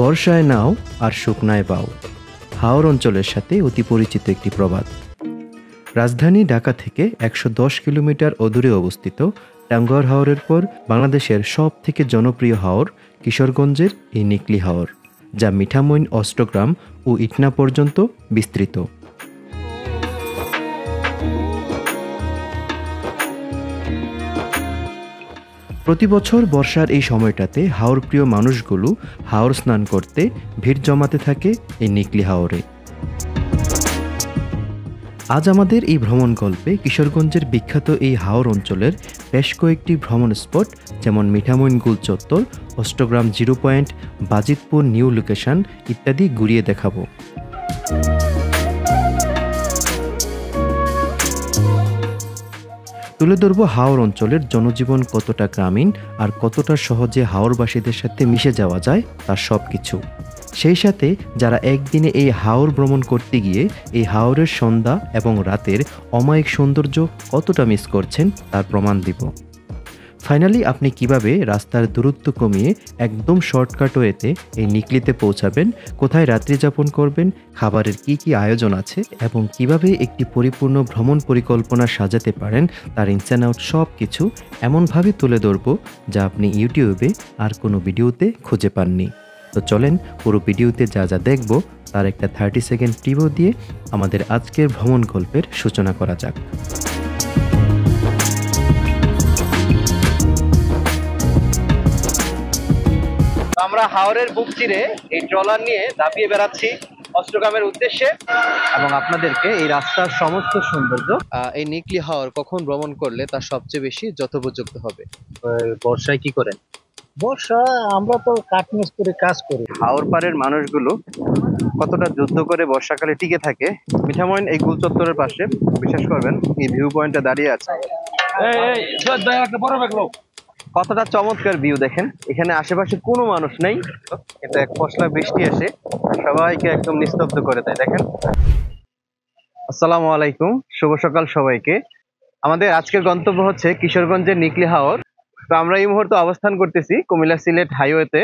বর্ষায় নাও আর শুকনায় বাও হাওর অঞ্চলের সাথে অতি পরিচিত একটি প্রবাদ। রাজধানী ঢাকা থেকে ১১০ কিলোমিটার অদূরে অবস্থিত টাঙ্গুয়ার হাওরের পর বাংলাদেশের সব থেকে জনপ্রিয় হাওর কিশোরগঞ্জের এই নিকলি হাওর, যা মিঠামইন অষ্টগ্রাম ও ইটনা পর্যন্ত বিস্তৃত। প্রতি বছর বর্ষার এই সময়টাতে হাওর প্রিয় মানুষগুলো হাওর স্নান করতে ভিড় জমাতে থাকে এই নিকলি হাওরে। আজ আমাদের এই ভ্রমণ গল্পে কিশোরগঞ্জের বিখ্যাত এই হাওর অঞ্চলের বেশ কয়েকটি ভ্রমণ স্পট যেমন মিঠামইন গোল চত্বর, Austagram zero point, Bajitpur new location ইত্যাদি ঘুরিয়ে দেখাবো। তুলে ধরব হাওর অঞ্চলের জনজীবন কতটা গ্রামীণ আর কতটা সহজে হাওরবাসীদের সাথে মিশে যাওয়া যায় তার সব কিছু। সেই সাথে যারা একদিনে এই হাওর ভ্রমণ করতে গিয়ে এই হাওরের সন্ধ্যা এবং রাতের অমায়িক সৌন্দর্য কতটা মিস করছেন তার প্রমাণ দিব। ফাইনালি আপনি কিভাবে রাস্তার দূরত্ব কমিয়ে একদম শর্টকাট ওয়েতে এই নিকলিতে পৌঁছাবেন, কোথায় রাত্রি যাপন করবেন, খাবারের কি আয়োজন আছে এবং কিভাবে একটি পরিপূর্ণ ভ্রমণ পরিকল্পনা সাজাতে পারেন তার ইনস অ্যান্ড আউট সব কিছু এমনভাবে তুলে ধরব যা আপনি ইউটিউবে আর কোনো ভিডিওতে খুঁজে পাননি। তো চলেন পুরো ভিডিওতে যা যা দেখব তার একটা 30 সেকেন্ড প্রিভিউ দিয়ে আমাদের আজকের ভ্রমণ গল্পের সূচনা করা যাক। আমরা হাওরের বুক চিরে এই ট্রলার নিয়ে দাপিয়ে বেড়াচ্ছি অষ্টগ্রামের উদ্দেশ্যে এবং আপনাদেরকে এই রাস্তার সমস্ত সৌন্দর্য এই নিকলি হাওর কখন ভ্রমণ করলে তার সবচেয়ে বেশি যথোপযুক্ত হবে। বর্ষায় কি করেন? বর্ষা আমরা তো কাঠমিস্ত্রি কাজ করি। হাওর পাড়ের মানুষগুলো কতটা যুদ্ধ করে বর্ষাকালে টিকে থাকে। মিঠামইন এই গোল চত্বরের পাশে বিশ্বাস করবেন এই ভিউ পয়েন্টে দাঁড়িয়ে আছে, কতটা চমৎকার ভিউ দেখেন। এখানে আশেপাশে কোনো মানুষ নেই, কিন্তু এক পশলা বৃষ্টি এসে সবাইকে একদম নিস্তব্ধ করে দেয়। দেখেন। আসসালামু আলাইকুম, শুভ সকাল সবাইকে। আমাদের আজকের গন্তব্য হচ্ছে কিশোরগঞ্জের নিকলি হাওর। তো আমরা এই মুহূর্তে অবস্থান করতেছি কুমিল্লা সিলেট হাইওয়েতে।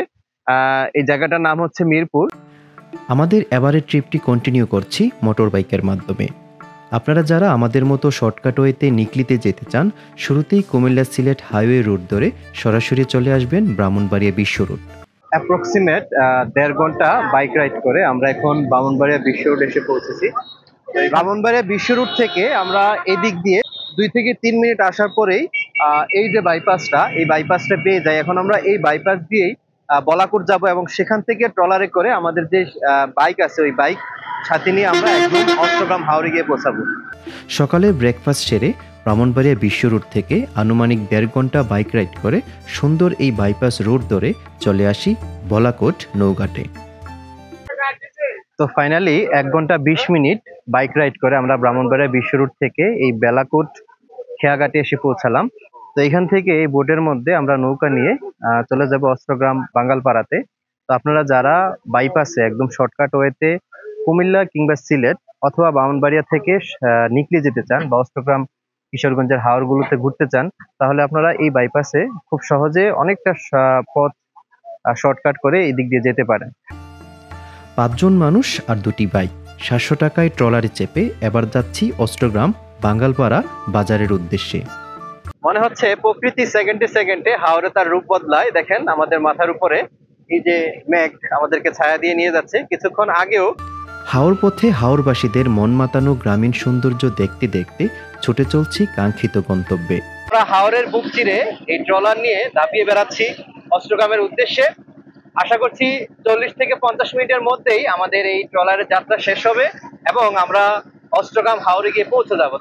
এই জায়গাটার নাম হচ্ছে মিরপুর। আমাদের এবারের ট্রিপটি কন্টিনিউ করছি মোটর বাইকের মাধ্যমে। আপনারা যারা আমাদের মতো শর্টকাট ওয়েতে নিকলিতে যেতে চান, শুরুতেই কুমিল্লা সিলেট হাইওয়ে রুট ধরে সরাসরি চলে আসবেন ব্রাহ্মণবাড়িয়া বিশ্ব রুট। অ্যাপ্রক্সিমেট 1.5 ঘন্টা বাইক রাইড করে আমরা এখন ব্রাহ্মণবাড়িয়া বিশ্ব রুট এসে পৌঁছেছি। ব্রাহ্মণবাড়িয়া বিশ্ব রুট থেকে আমরা এদিক দিয়ে 2 থেকে 3 মিনিট আসার পরেই এই যে বাইপাসটা, এই বাইপাসটা পেয়ে যাই। এখন আমরা এই বাইপাস দিয়েই বলাকুট যাব এবং সেখান থেকে ট্রলারে করে আমাদের যে বাইক আছে ওই বাইক সাথে নিয়ে আমরা একদম অষ্টগ্রাম হাওরে গিয়ে পৌঁছাবো। সকালে ব্রেকফাস্ট সেরে ব্রাহ্মণবাড়িয়া বিশ্ব রুট থেকে আনুমানিক 1.5 ঘন্টা বাইক রাইড করে সুন্দর এই বাইপাস রোড ধরে চলে আসি বলাকোট নৌঘাটে। তো ফাইনালি 1 ঘন্টা 20 মিনিট বাইক রাইড করে আমরা ব্রাহ্মণবাড়িয়া বিশ্ব রুট থেকে এই বেলাকোট খেয়াঘাটে এসে পৌঁছালাম। তো এখান থেকে এই বোটের মধ্যে আমরা নৌকা নিয়ে চলে যাব অষ্টগ্রাম বাঙ্গালপাড়াতে। তো আপনারা যারা বাইপাসে একদম শর্টকাট ওয়েতে কুমিল্লা কিংবা সিলেট অথবা ব্রাহ্মণবাড়িয়া থেকে নিকলি যেতে চান বা অষ্টগ্রাম কিশোরগঞ্জের হাওরগুলোতে ঘুরতে চান, তাহলে আপনারা এই বাইপাসে খুব সহজে অনেকটা পথ শর্টকাট করে এই দিক দিয়ে যেতে পারেন। 5 জন মানুষ আর 2টি বাইক, 700 টাকায় ট্রলারে চেপে এবার যাচ্ছি অষ্টগ্রাম বাঙ্গালপাড়া বাজারের উদ্দেশ্যে। মনে হচ্ছে প্রকৃতি সেকেন্ডে সেকেন্ডে হাওরে তার রূপ বদলায়। দেখেন আমাদের মাথার উপরে এই যে মেঘ আমাদেরকে ছায়া দিয়ে নিয়ে যাচ্ছে। কিছুক্ষণ আগেও হাওর পথে হাওরবাসীদের মন মাতানো গ্রামীণ সৌন্দর্য দেখতে দেখতে ছুটে চলছি কাঙ্ক্ষিত গন্তব্যে। আমরা হাওরের বুক চিরে এই ট্রলার নিয়ে দাপিয়ে বেড়াচ্ছি অষ্টগ্রামের উদ্দেশ্যে। আশা করছি 40 থেকে 50 মিনিটের মধ্যেই আমাদের এই ট্রলারের যাত্রা শেষ হবে এবং আমরা অষ্টগ্রাম হাওরে গিয়ে পৌঁছে যাব।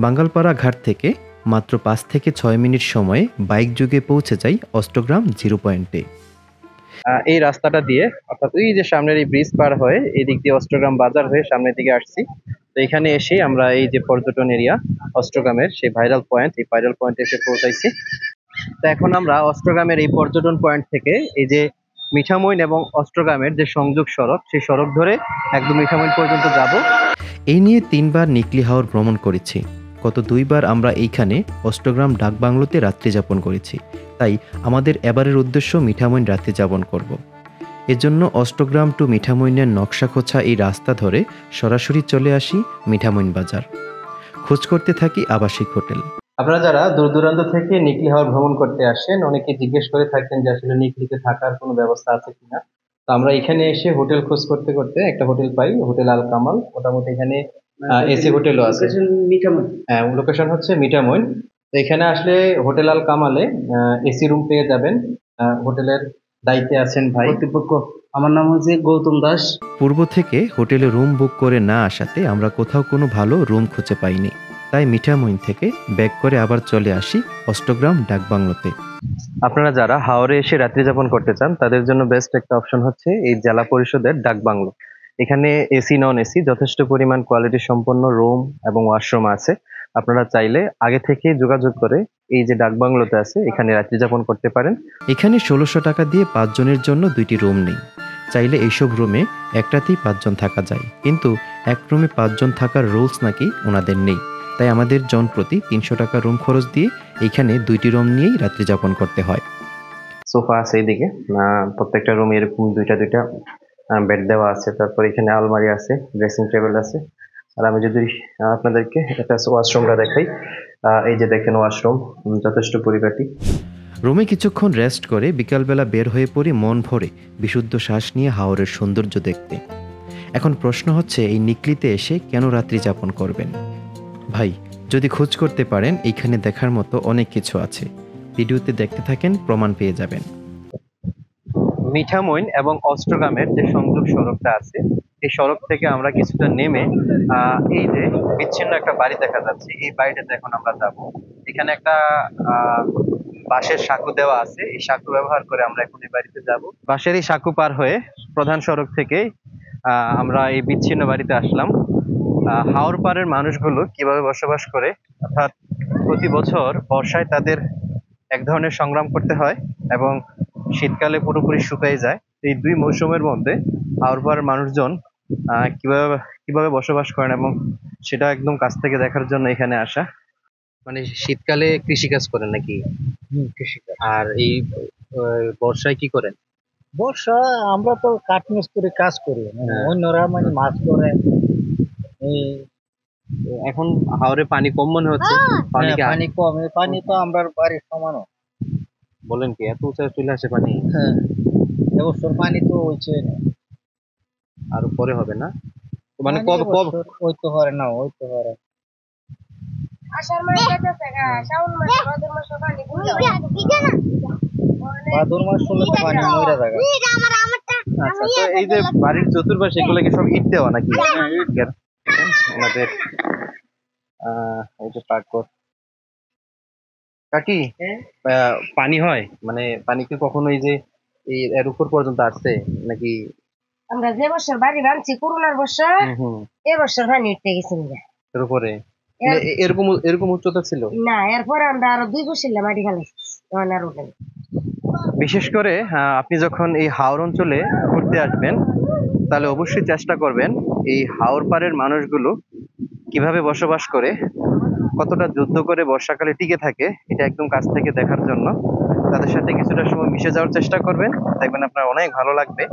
বাঙ্গালপাড়া ঘাট থেকে মাত্র 5 থেকে 6 মিনিট সময়ে বাইক যোগে পৌঁছে যাই অষ্টগ্রাম জিরো পয়েন্টে। এই রাস্তাটা দিয়ে অর্থাৎ ওই যে সামনের এই ব্রিজ পার হয়ে এই দিক দিয়ে অষ্টগ্রাম বাজার হয়ে সামনের দিকে আসছি। তো এখানে এসে আমরা এই যে পর্যটন এরিয়া অষ্টগ্রামের সেই ভাইরাল পয়েন্ট, এই ভাইরাল পয়েন্টে এসে পৌঁছাইছি। তো এখন আমরা অষ্টগ্রামের এই পর্যটন পয়েন্ট থেকে এই যে মিঠামইন এবং অষ্টগ্রামের যে সংযোগ সড়ক, সেই সড়ক ধরে একদম মিঠামইন পর্যন্ত যাব। এই নিয়ে 3বার নিকলি হাওর ভ্রমণ করেছি। গত 2বার আমরা এইখানে অষ্টগ্রাম ডাকবাংলোতে রাত্রি যাপন করেছি। তাই আমাদের এবারের উদ্দেশ্য মিঠামইন রাত্রি যাপন করব। এজন্য অষ্টগ্রাম টু মিঠামইনের নকশা খোঁচা এই রাস্তা ধরে সরাসরি চলে আসি মিঠামইন বাজার। খোঁজ করতে থাকি আবাসিক হোটেল। আপনারা যারা দূর দূরান্ত থেকে নিকলি হাওর ভ্রমণ করতে আসেন, অনেকে জিজ্ঞেস করে থাকেন যে আসলে নিকলিতে থাকার কোনো ব্যবস্থা আছে কিনা। তো আমরা এখানে এসে হোটেল খোঁজ করতে করতে একটা হোটেল পাই, হোটেল আল কামাল। মোটামুটি এখানে এসি হোটেলও আছে। হ্যাঁ, লোকেশন হচ্ছে মিঠামইন। তো এখানে আসলে হোটেল আল কামালে এসি রুম পেয়ে যাবেন। হোটেলের দায়িত্বে আছেন ভাই কর্তৃপক্ষ। আমার নাম হচ্ছে গৌতম দাস। পূর্ব থেকে হোটেলে রুম বুক করে না আসাতে আমরা কোথাও কোনো ভালো রুম খুঁজে পাইনি। তাই মিঠামইন থেকে ব্যাক করে আবার চলে আসি অষ্টগ্রাম ডাকবাংলোতে। আপনারা যারা হাওরে এসে রাত্রি যাপন করতে চান তাদের জন্য বেস্ট একটা অপশন হচ্ছে এই জেলা পরিষদের ডাকবাংলো। এখানে এসি নন এসি যথেষ্ট পরিমাণ কোয়ালিটি সম্পন্ন রুম এবং ওয়াশরুম আছে। আপনারা চাইলে আগে থেকে যোগাযোগ করে এই যে ডাকবাংলোতে আছে এখানে রাত্রি যাপন করতে পারেন। এখানে 1600 টাকা দিয়ে 5 জনের জন্য 2টি রুম নেই। চাইলে এইসব রুমে একটাতেই 5 জন থাকা যায়, কিন্তু এক রুমে 5 জন থাকার রুলস নাকি ওনাদের নেই। তাই আমাদের জন প্রতি 300 টাকা রুম খরচ দিয়ে এইখানে 2টি রুম নিয়েই রাত্রি যাপন করতে হয়। সোফা আছে এইদিকে, প্রত্যেকটা রুমে এরকম দুইটা দুইটা বেড দেওয়া আছে। তারপর এখানে আলমারি আছে, ড্রেসিং টেবিল আছে। আর আমি যদি আপনাদেরকে একটা ওয়াশরুমটা দেখাই, এই যে দেখেন ওয়াশরুম যথেষ্ট পরিপাটি। রুমে কিছুক্ষণ রেস্ট করে বিকালবেলা বের হয়ে পড়ি মন ভরে বিশুদ্ধ শ্বাস নিয়ে হাওরের সৌন্দর্য দেখতে। এখন প্রশ্ন হচ্ছে, এই নিকলিতে এসে কেন রাত্রি যাপন করবেন? ভাই, যদি খোঁজ করতে পারেন এইখানে দেখার মতো অনেক কিছু আছে। ভিডিওতে দেখতে থাকেন, প্রমাণ পেয়ে যাবেন। মিঠামইন এবং অষ্টগ্রামের যে সংযোগ সড়কটা আছে, এই সড়ক থেকে আমরা কিছুটা নেমে এই যে বিচ্ছিন্ন একটা বাড়ি দেখা যাচ্ছে, এই বাড়িটাতে এখন আমরা যাব। এখানে একটা বাঁশের সাঁকো দেওয়া আছে, এই সাঁকো ব্যবহার করে আমরা এখন এই বাড়িতে যাব। বাঁশের এই সাঁকো পার হয়ে প্রধান সড়ক থেকে আমরা এই বিচ্ছিন্ন বাড়িতে আসলাম। হাওর পাড়ের মানুষগুলো কিভাবে বসবাস করে, অর্থাৎ প্রতি বছর বর্ষায় তাদের এক ধরনের সংগ্রাম করতে হয় এবং শীতকালে পুরোপুরি শুকিয়ে যায়। এই দুই মৌসুমের মধ্যে হাওর পাড়ের মানুষজন কিভাবে কিভাবে বসবাস করেন এবং সেটা একদম কাছ থেকে দেখার জন্য এখানে আসা। মানে শীতকালে কৃষিকাজ করেন নাকি? কৃষিকাজ। আর এই বর্ষায় কি করেন? বর্ষা আমরা তো কাঠ মিস্ত্রি কাজ করি, মানে হ্যাঁ। অন্যরা মানে মাছ ধরে। এই এখন হাওরে পানি কম মনে হচ্ছে। পানি কি পানি কম, এই পানি তো আমরা বাড়ির সমানও। বলেন কি, এত উঁচায় চলে আসে পানি? হ্যাঁ, এবছর পানি তো হয়েছে না। আর পরে হবে না? মানে পানি কবে কবে এবছর হইতে পারে না, হইতে পারে। আষাঢ় মাস যাইতেছে গা, শ্রাবণ মাস, ভাদ্র মাসে পানি বুঝাও। ভাদর মাস হলে তো পানি মইরা যায়। আচ্ছা, তো এই যে বাড়ির চতুর্পাশে এগুলো কি সব ইট দেওয়া নাকি? আমাদের এই যে পাকঘর। কাকি, পানি হয় মানে পানি কি কখনো এই যে এই এর উপর পর্যন্ত আসছে নাকি? আমরা যে বছর বাড়ি বানছি করোনার বছর, এ বছর পানি উঠতে গেছি এর উপরে এরকম এরকম উচ্চতা ছিল না। এরপরে আমরা আরো 2 বছর মাটি খালাইছি, তখন আর উঠে। বিশেষ করে আপনি যখন এই হাওর অঞ্চলে ঘুরতে আসবেন তাহলে অবশ্যই চেষ্টা করবেন এই হাওর পাড়ের মানুষগুলো কিভাবে বসবাস করে, কতটা যুদ্ধ করে বর্ষাকালে টিকে থাকে, এটা একদম কাছ থেকে দেখার জন্য তাদের সাথে কিছুটা সময় মিশে যাওয়ার চেষ্টা করবেন। দেখবেন আপনার অনেক ভালো লাগবে।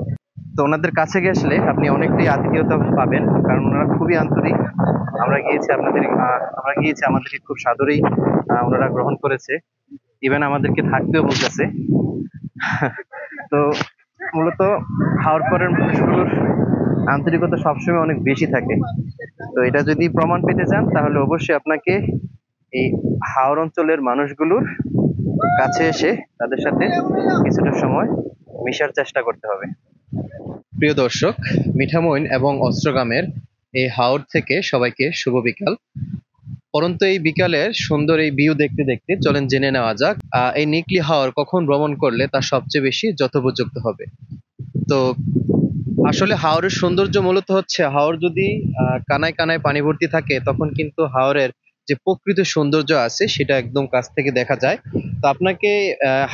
তো ওনাদের কাছে গেলে আপনি অনেকটাই আতিথেয়তা পাবেন, কারণ ওনারা খুবই আন্তরিক। আমরা গিয়েছি আমাদেরকে খুব সাদরেই ওনারা গ্রহণ করেছে, ইভেন আমাদেরকে থাকতেও বলতেছে। তো মূলত হাওর পাড়ের মানুষগুলোর আন্তরিকতা সবসময় অনেক বেশি থাকে। তো এটা যদি প্রমাণ পেতে চান তাহলে অবশ্যই আপনাকে এই হাওর অঞ্চলের মানুষগুলোর কাছে এসে তাদের সাথে কিছুটা সময় মিশার চেষ্টা করতে হবে। প্রিয় দর্শক, মিঠামইন এবং অস্ত্রগ্রামের এই হাওর থেকে সবাইকে শুভ বিকাল। পরন্তু এই বিকালের সুন্দর এই ভিউ দেখতে দেখতে চলেন জেনে নেওয়া যাক এই নিকলি হাওর কখন ভ্রমণ করলে তা সবচেয়ে বেশি যথোপযুক্ত হবে। তো আসলে হাওরের সৌন্দর্য মূলত হচ্ছে, হাওর যদি কানায় কানায় পানি ভর্তি থাকে তখন কিন্তু হাওরের যে প্রকৃত সৌন্দর্য আছে সেটা একদম কাছ থেকে দেখা যায়। তো আপনাকে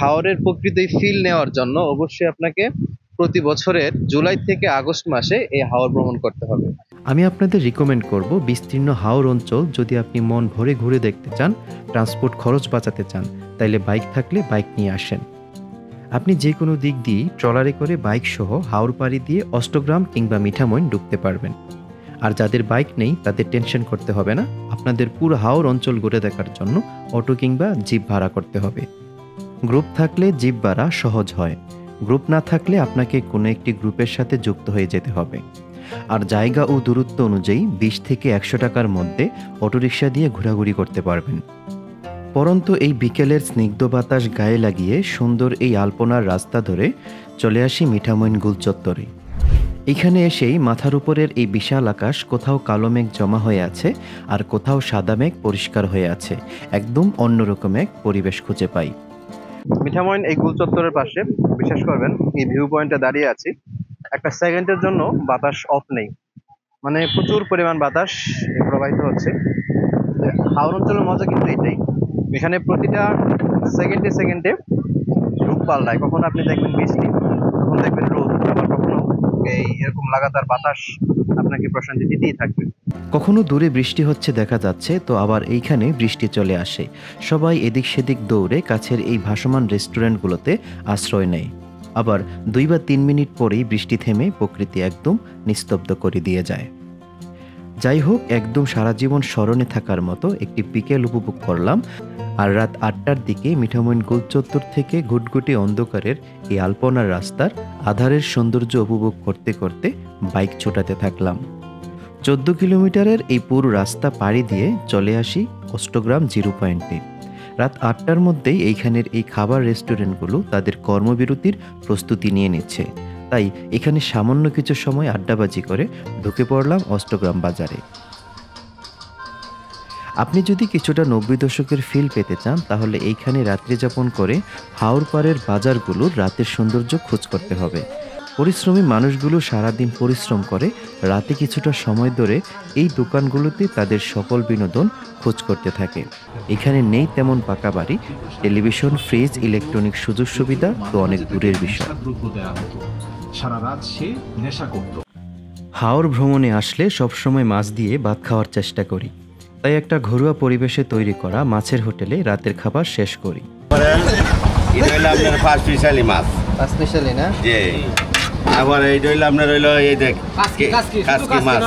হাওরের প্রকৃত ফিল নেওয়ার জন্য অবশ্যই আপনাকে প্রতি বছরের জুলাই থেকে আগস্ট মাসে এই হাওর ভ্রমণ করতে হবে। আমি আপনাদের রিকমেন্ড করব বিস্তীর্ণ হাওর অঞ্চল যদি আপনি মন ভরে ঘুরে দেখতে চান, ট্রান্সপোর্ট খরচ বাঁচাতে চান, তাইলে বাইক থাকলে বাইক নিয়ে আসেন। আপনি যে কোনো দিক দিয়ে ট্রলারে করে বাইক সহ হাওর পাড়ি দিয়ে অষ্টগ্রাম কিংবা মিঠামইন ঢুকতে পারবেন। আর যাদের বাইক নেই তাদের টেনশন করতে হবে না, আপনাদের পুরো হাওর অঞ্চল ঘুরে দেখার জন্য অটো কিংবা জিপ ভাড়া করতে হবে। গ্রুপ থাকলে জিপ ভাড়া সহজ হয়, গ্রুপ না থাকলে আপনাকে কোনো একটি গ্রুপের সাথে যুক্ত হয়ে যেতে হবে। আর জায়গা ও দূরত্ব অনুযায়ী 20 থেকে 100 টাকার মধ্যে অটোরিকশা দিয়ে ঘোরাঘুরি করতে পারবেন। পরন্ত এই বিকেলের স্নিগ্ধ বাতাস গায়ে লাগিয়ে সুন্দর এই আলপনার রাস্তা ধরে চলে আসি মিঠামইন গুল চত্বরে। এখানে এসেই মাথার উপরের এই বিশাল আকাশ কোথাও কালো মেঘ জমা হয়ে আছে, আর কোথাও সাদা মেঘ পরিষ্কার হয়ে আছে। একদম অন্যরকম এক পরিবেশ খুঁজে পাই। মিঠামইন এই গুল চত্বরের পাশে বিশ্বাস করবেন এই ভিউ পয়েন্টে দাঁড়িয়ে আছি, একটা সেকেন্ডের জন্য বাতাস অফ নেই, মানে প্রচুর পরিমাণ বাতাস প্রবাহিত হচ্ছে। হাওর অঞ্চলের মজা কিন্তু এটাই, এখানে প্রতিটা সেকেন্ডে সেকেন্ডে রূপ পাল্টায়। কখনো আপনি দেখবেন বৃষ্টি, কখনো দেখবেন রোদ, আবার কখনো এই এরকম লাগাতার বাতাস আপনাকে প্রশান্তি দিতেই থাকবে। কখনো দূরে বৃষ্টি হচ্ছে দেখা যাচ্ছে, তো আবার এইখানে বৃষ্টি চলে আসে। সবাই এদিক সেদিক দৌড়ে কাছের এই ভাসমান রেস্টুরেন্টগুলোতে আশ্রয় নেয়। আবার 2 বা 3 মিনিট পরেই বৃষ্টি থেমে প্রকৃতি একদম নিস্তব্ধ করে দিয়ে যায়। যাই হোক, একদম সারা জীবন স্মরণে থাকার মতো একটি বিকেল উপভোগ করলাম। আর রাত 8টার দিকে মিঠামইন গোল চত্বর থেকে ঘুটঘুটে অন্ধকারের এই আলপনার রাস্তার আধারের সৌন্দর্য উপভোগ করতে করতে বাইক ছোটাতে থাকলাম। 14 কিলোমিটারের এই পুরো রাস্তা পাড়ি দিয়ে চলে আসি অষ্টগ্রাম জিরো পয়েন্টে। রাত 8টার মধ্যেই এইখানের এই খাবার রেস্টুরেন্টগুলো তাদের কর্মবিরতির প্রস্তুতি নিয়ে নিচ্ছে, তাই এখানে সামান্য কিছু সময় আড্ডাবাজি করে ঢুকে পড়লাম অষ্টগ্রাম বাজারে। আপনি যদি কিছুটা 90 দশকের ফিল পেতে চান তাহলে এইখানে রাত্রি যাপন করে হাওর পাড়ের বাজারগুলোর রাতের সৌন্দর্য খোঁজ করতে হবে। পরিশ্রমী মানুষগুলো সারাদিন পরিশ্রম করে, রাতে কিছুটা সময় ধরে এই দোকানগুলোতে তাদের সকল বিনোদন খোঁজ করতে থাকে। এখানে নেই তেমন পাকা বাড়ি, টেলিভিশন, ফ্রিজ, ইলেকট্রনিক সুযোগ সুবিধা তো অনেক দূরের বিষয়। সারা রাত সে নেশা করত। হাওর ভ্রমণে আসলে সবসময় মাছ দিয়ে ভাত খাওয়ার চেষ্টা করি, তাই একটা ঘরোয়া পরিবেশে তৈরি করা মাছের হোটেলে রাতের খাবার শেষ করি। এটা হইলো আপনার ফার্স্ট স্পেশালি মাছ, স্পেশালি না? জি। আবার এইটা হইলো আপনার হইলো এই দেখ কাসকি মাছ,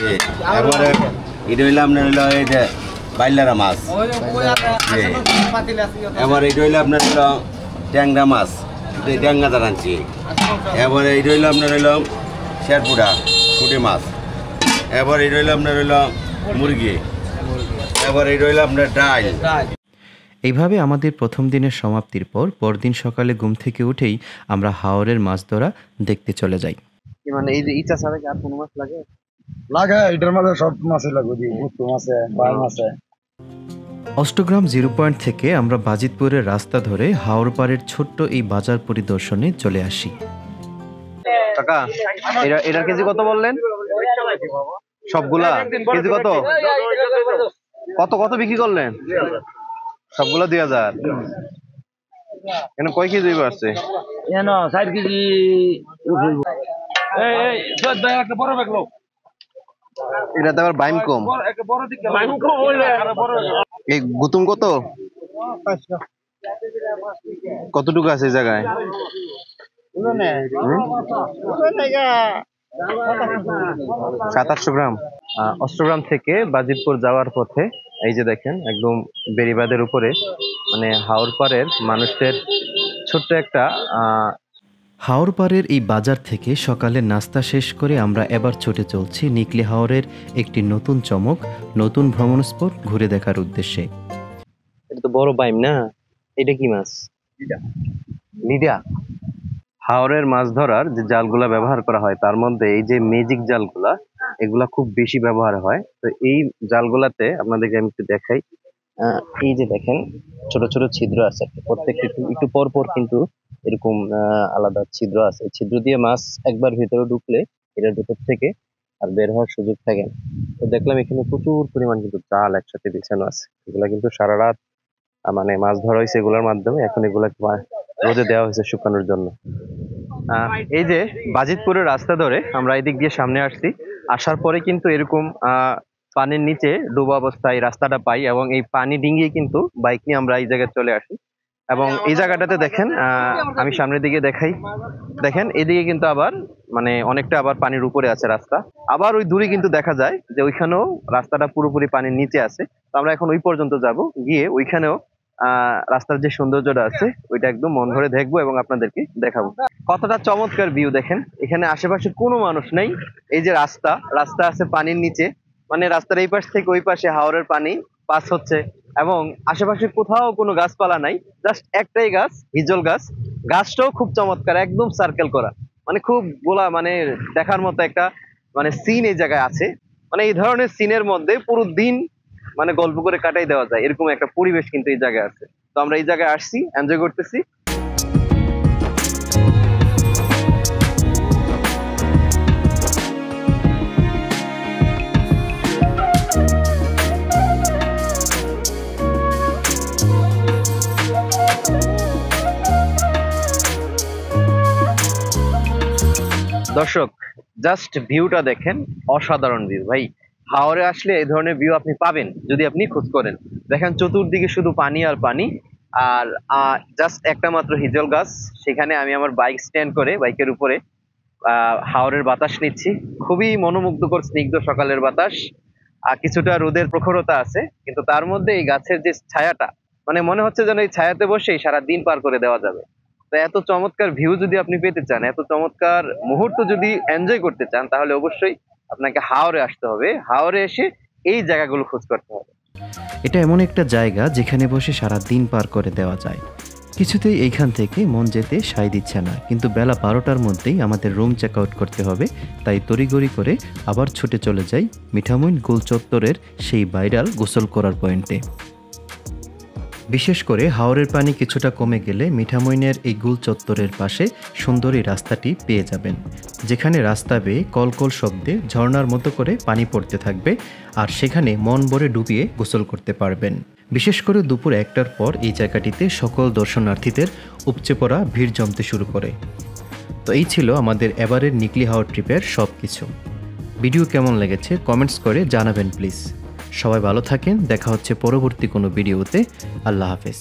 জি। আবার এটা হইলো আপনার হইলো এই যে বাইলারা মাছ, জি। এবার এইটা হইলো আপনার হইলো ট্যাংরা মাছ, ট্যাংরা দাঁড়াচ্ছি। এবার এইটা হইলো আপনার হইলো শেরপুরা ফুটে মাছ। এবার এইটা হইলো আপনার হইলো মুরগি। এবার এইটা হইলো আপনার ডাল। এইভাবে আমাদের প্রথম দিনের সমাপ্তির পর পরদিন সকালে ঘুম থেকে উঠেই আমরা হাওরের মাছ ধরা দেখতে চলে যাই। মানে এই যে ইচা ছাড়া কি আর কোনো মাছ লাগে? লাগে, এটার মধ্যে সব মাছই লাগে, ভুট্টু মাছে, বাই মাছে। অষ্টগ্রাম জিরো পয়েন্ট থেকে আমরা বাজিতপুরের রাস্তা ধরে হাওর পাড়ের ছোট্ট এই বাজার পরিদর্শনে চলে আসি। কাকা, এটার কেজি কত বললেন? সবগুলা কেজি কত কত কত বিক্রি করলেন? সবগুলা 2000। এখানে কয় কেজি আসছে? 4 কেজি। এটাতে আবার বাইম কম। এই গুতুম কত কতটুকু আছে এই জায়গায়? 700-800 গ্রাম। অষ্টগ্রাম থেকে বাজিতপুর যাওয়ার পথে এই যে দেখেন একদম বেড়িবাঁধের উপরে মানে হাওর পাড়ের মানুষের ছোট্ট একটা হাওর পাড়ের এই বাজার থেকে সকালে নাস্তা শেষ করে আমরা এবার ছুটে চলছি নিকলি হাওরের একটি নতুন চমক, নতুন ভ্রমণ স্পট ঘুরে দেখার উদ্দেশ্যে। এটা তো বড় বাইম না? এটা কি মাছ? লিডা। হাওরের মাছ ধরার যে জালগুলা ব্যবহার করা হয় তার মধ্যে এই যে ম্যাজিক জালগুলা, এগুলা খুব বেশি ব্যবহার হয়। তো এই জালগুলাতে আপনাদেরকে আমি একটু দেখাই। এই যে দেখেন ছোট ছোট ছিদ্র আছে, প্রত্যেকটা একটু পর পর কিন্তু এরকম আলাদা ছিদ্র আছে। ছিদ্র দিয়ে মাছ একবার ভিতরে ঢুকলে এটার ভিতর থেকে আর বের হওয়ার সুযোগ থাকে না। তো দেখলাম এখানে প্রচুর পরিমাণ কিন্তু জাল একসাথে বিছানো আছে। এগুলা কিন্তু সারা রাত মানে মাছ ধরা হয়েছে এগুলোর মাধ্যমে, এখন এগুলা রোদে দেওয়া হয়েছে শুকানোর জন্য। এই যে বাজিতপুরের রাস্তা ধরে আমরা এদিক দিয়ে সামনে আসছি, আসার পরে কিন্তু এরকম পানির নিচে ডুবা অবস্থায় রাস্তাটা পাই, এবং এই পানি ডিঙ্গিয়ে কিন্তু বাইক নিয়ে আমরা এই জায়গায় চলে আসি। এবং এই জায়গাটাতে দেখেন, আমি সামনের দিকে দেখাই, দেখেন এদিকে কিন্তু আবার মানে অনেকটা আবার পানির উপরে আছে রাস্তা, আবার ওই দূরে কিন্তু দেখা যায় যে ওইখানেও রাস্তাটা পুরোপুরি পানির নিচে আছে। তো আমরা এখন ওই পর্যন্ত যাব, গিয়ে ওইখানেও রাস্তার যে সৌন্দর্যটা আছে ওইটা একদম মন ভরে দেখবো এবং আপনাদেরকে দেখাবো। কতটা চমৎকার ভিউ দেখেন, এখানে আশেপাশে কোনো মানুষ নেই। এই যে রাস্তা আছে পানির নিচে, মানে রাস্তার এই পাশ থেকে ওই পাশে হাওরের পানি পাস হচ্ছে, এবং আশেপাশে কোথাও কোনো গাছপালা নাই, জাস্ট একটাই গাছ, হিজল গাছ। গাছটাও খুব চমৎকার, একদম সার্কেল করা, মানে খুব গোলা, মানে দেখার মতো একটা মানে সিন এই জায়গায় আছে। মানে এই ধরনের সিনের মধ্যে পুরো দিন মানে গল্প করে কাটাই দেওয়া যায়, এরকম একটা পরিবেশ কিন্তু এই জায়গায় আছে। তো আমরা এই জায়গায় আসছি, এনজয় করতেছি। দর্শক, জাস্ট ভিউটা দেখেন, অসাধারণ ভিউ ভাই। হাওরে আসলে এই ধরনের ভিউ আপনি পাবেন যদি আপনি খোঁজ করেন। দেখেন চতুর্দিকে শুধু পানি আর পানি, আর জাস্ট একটা মাত্র হিজল গাছ। সেখানে আমি আমার বাইক স্ট্যান্ড করে বাইকের উপরে হাওরের বাতাস নিচ্ছি। খুবই মনোমুগ্ধকর স্নিগ্ধ সকালের বাতাস, কিছুটা রোদের প্রখরতা আছে, কিন্তু তার মধ্যে এই গাছের যে ছায়াটা, মানে মনে হচ্ছে যেন এই ছায়াতে বসেই সারা দিন পার করে দেওয়া যাবে। তো এত চমৎকার ভিউ যদি আপনি পেতে চান, এত চমৎকার মুহূর্ত যদি এনজয় করতে চান, তাহলে অবশ্যই আপনাকে হাওরে আসতে হবে। হাওরে এসে এই জায়গাগুলো খোঁজ করতে হবে। এটা এমন একটা জায়গা যেখানে বসে সারা দিন পার করে দেওয়া যায়। কিছুতেই এইখান থেকে মন যেতে সায় দিচ্ছে না, কিন্তু বেলা 12টার মধ্যেই আমাদের রুম চেক আউট করতে হবে। তাই তড়িঘড়ি করে আবার ছুটে চলে যাই মিঠামইন গোল চত্বরের সেই ভাইরাল গোসল করার পয়েন্টে। বিশেষ করে হাওরের পানি কিছুটা কমে গেলে মিঠামইনের এই গোল চত্বরের পাশে সুন্দর এই রাস্তাটি পেয়ে যাবেন, যেখানে রাস্তা বেয়ে কলকল শব্দে ঝর্ণার মতো করে পানি পড়তে থাকবে, আর সেখানে মন ভরে ডুবিয়ে গোসল করতে পারবেন। বিশেষ করে দুপুর 1টার পর এই জায়গাটিতে সকল দর্শনার্থীদের উপচে পড়া ভিড় জমতে শুরু করে। তো এই ছিল আমাদের এবারের নিকলি হাওর ট্রিপের সব কিছু। ভিডিও কেমন লেগেছে কমেন্টস করে জানাবেন প্লিজ। সবাই ভালো থাকেন, দেখা হচ্ছে পরবর্তী কোনো ভিডিওতে। আল্লাহ হাফেজ।